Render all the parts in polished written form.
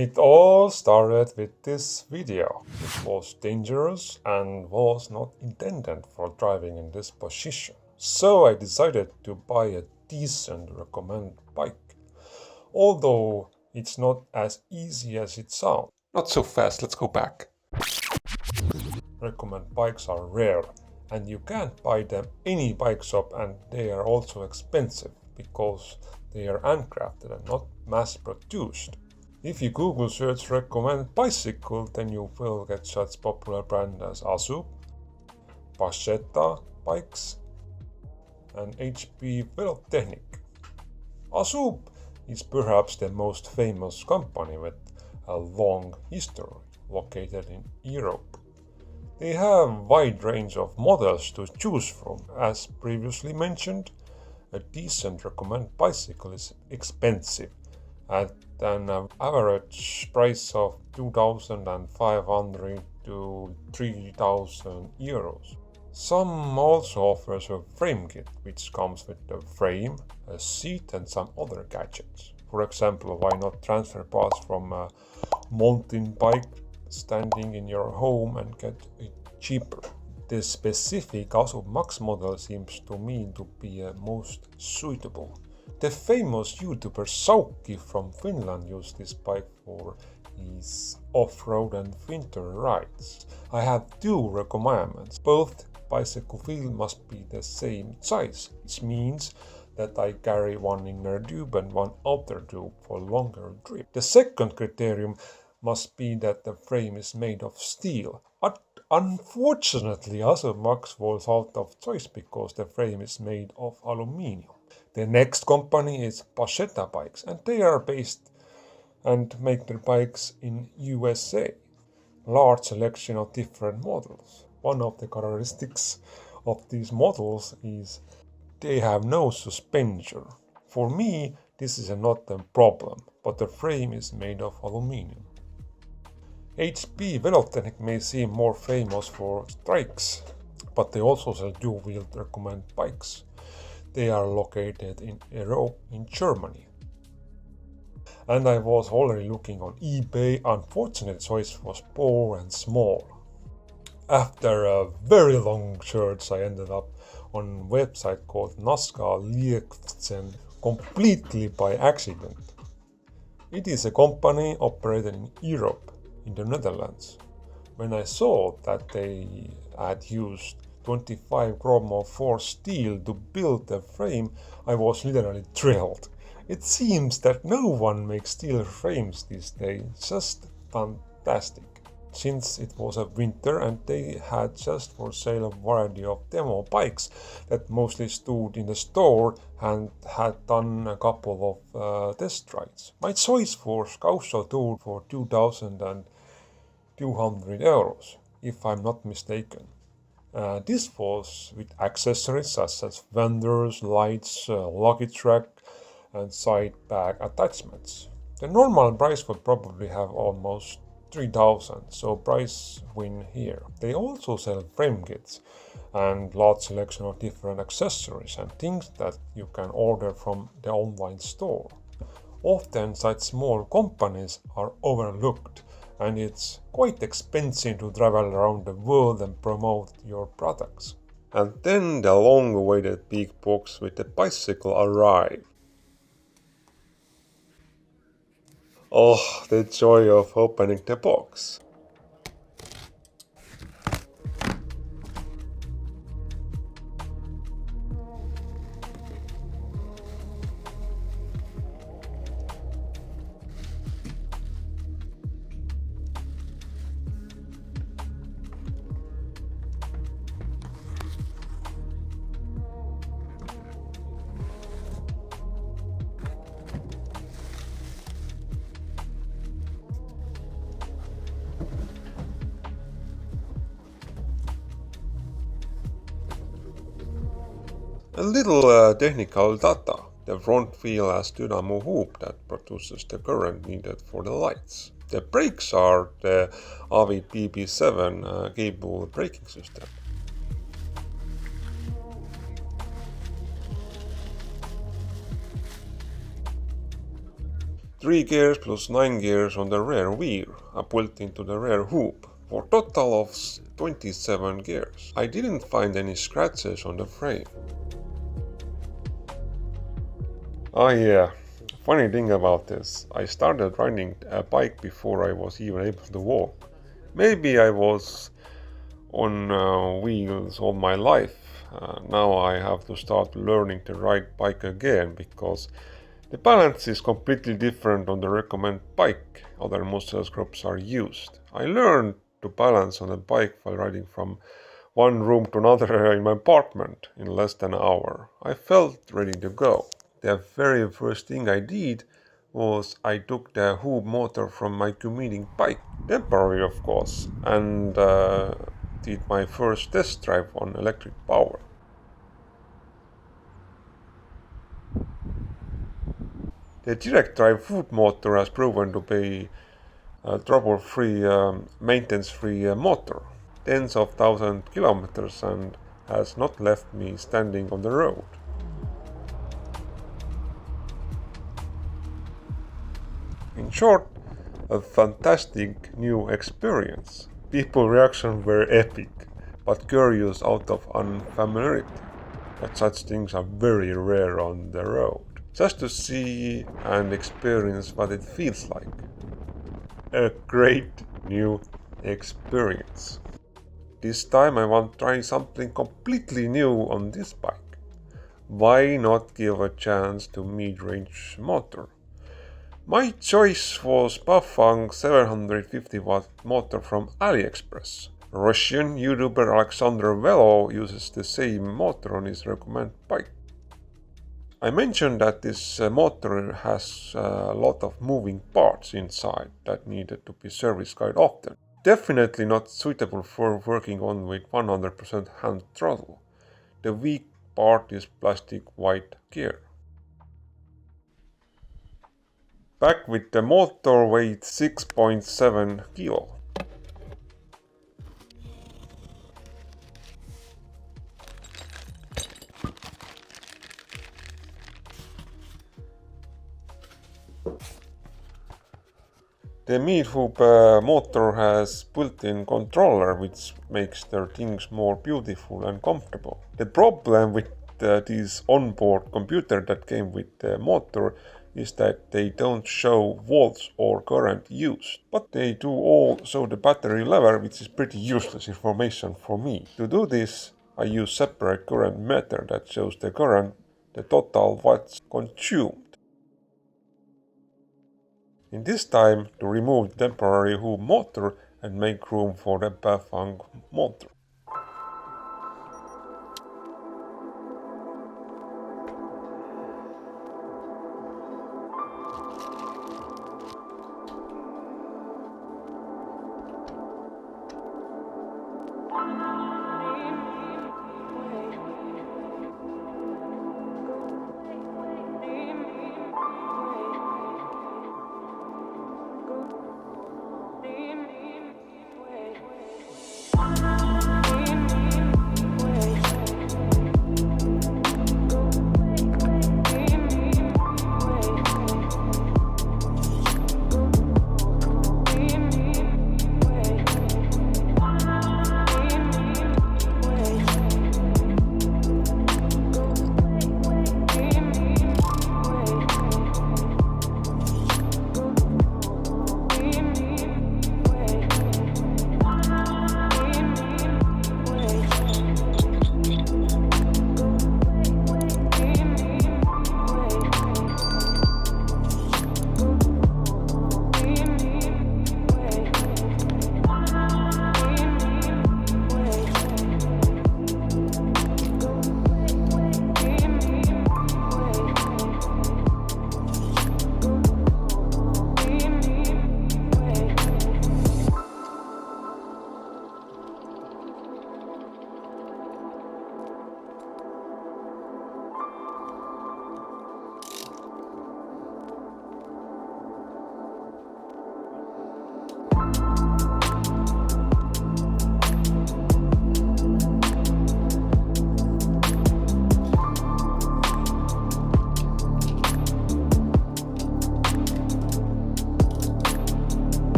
It all started with this video. It was dangerous and was not intended for driving in this position. So I decided to buy a decent recommended bike. Although it's not as easy as it sounds. Not so fast, let's go back. Recommended bikes are rare and you can't buy them any bike shop, and they are also expensive because they are handcrafted and not mass produced. If you Google search recommended bicycle, then you will get such popular brands as Azub, Bacchetta bikes and hpvelotechnik. Azub is perhaps the most famous company with a long history, located in Europe. They have a wide range of models to choose from. As previously mentioned, a decent recommended bicycle is expensive at an average price of 2,500 to 3,000 euros. Some also offers a frame kit which comes with a frame, a seat and some other gadgets. For example, why not transfer parts from a mountain bike standing in your home and get it cheaper? The specific Azub Max model seems to me to be most suitable. The famous YouTuber Sauki from Finland used this bike for his off-road and winter rides. I have two requirements. Both bicycle wheels must be the same size, which means that I carry one inner tube and one outer tube for longer trip. The second criterion must be that the frame is made of steel. But unfortunately, Azub Max was out of choice because the frame is made of aluminium. The next company is Bacchetta bikes, and they are based and make their bikes in USA. Large selection of different models. One of the characteristics of these models is they have no suspension. For me, this is not a problem, but the frame is made of aluminium. hpvelotechnik may seem more famous for strikes, but they also sell dual-wheeled recommended bikes. They are located in Europe, in Germany. And I was already looking on eBay. Unfortunately, choice was poor and small. After a very long search, I ended up on a website called Nazca Ligfuetsen completely by accident. It is a company operated in Europe, in the Netherlands. When I saw that they had used 25 gram of forged steel to build the frame, I was literally thrilled. It seems that no one makes steel frames these days, just fantastic. Since it was a winter and they had just for sale a variety of demo bikes that mostly stood in the store and had done a couple of test rides. My choice was Gaucho Tour for 2,200 euros, if I'm not mistaken. This was with accessories such as fenders, lights, luggage rack and side bag attachments. The normal price would probably have almost 3,000, so price win here. They also sell frame kits and large selection of different accessories and things that you can order from the online store. Often such small companies are overlooked, and it's quite expensive to travel around the world and promote your products. And then the long-awaited big box with the bicycle arrived. Oh, the joy of opening the box. A little technical data. The front wheel has dynamo hoop that produces the current needed for the lights. The brakes are the Avid BB7 cable braking system. 3 gears plus 9 gears on the rear wheel are built into the rear hoop, for a total of 27 gears. I didn't find any scratches on the frame. Oh yeah, funny thing about this, I started riding a bike before I was even able to walk. Maybe I was on wheels all my life. Now I have to start learning to ride bike again because the balance is completely different on the recumbent bike. Other muscle groups are used. I learned to balance on a bike while riding from one room to another in my apartment in less than an hour. I felt ready to go. The very first thing I did was I took the hub motor from my commuting bike, temporary of course, and did my first test drive on electric power. The direct drive hub motor has proven to be a trouble-free, maintenance-free motor, tens of thousands of kilometers, and has not left me standing on the road. In short, a fantastic new experience. People's reactions were epic, but curious out of unfamiliarity, that such things are very rare on the road. Just to see and experience what it feels like. A great new experience. This time I want to try something completely new on this bike. Why not give a chance to mid-range motor? My choice was Bafang 750 watt motor from Alixpress. Russian YouTuber Alexander Velo uses the same motor on his recumbent bike. I mentioned that this motor has a lot of moving parts inside that needed to be serviced quite often. Definitely not suitable for working on with 100% hand throttle. The weak part is plastic white gear. Back with the motor weight 6.7 kilo. The mid-hub motor has built-in controller which makes their things more beautiful and comfortable. The problem with this onboard computer that came with the motor is that they don't show volts or current used, but they do all show the battery level, which is pretty useless information for me. To do this, I use separate current meter that shows the current, the total watts consumed. In this time to remove the temporary hub motor and make room for the Bafang motor.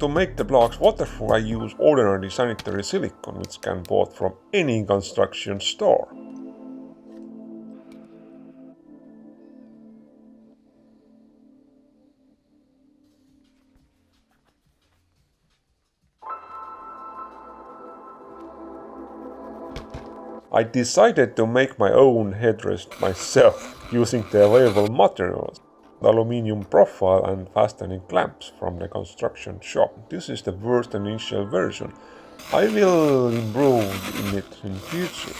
to make the blocks waterproof, I use ordinary sanitary silicone, which can be bought from any construction store. I decided to make my own headrest myself using the available materials, the aluminium profile and fastening clamps from the construction shop. This is the first initial version. I will improve in it in future.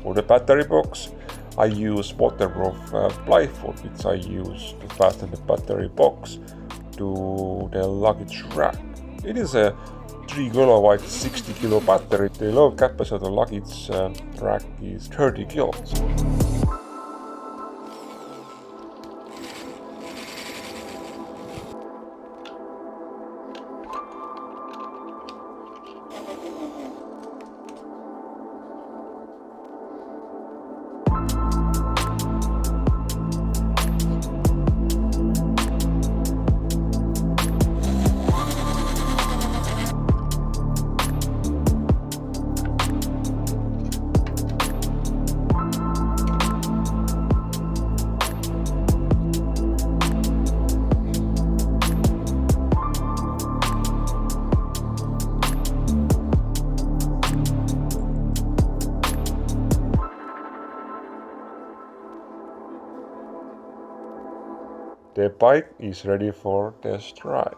For the battery box, I use waterproof plywood, which I use to fasten the battery box to the luggage rack. It is a 3 kW 60 kg battery. The load capacity of the luggage rack is 30 kilos. The bike is ready for test ride.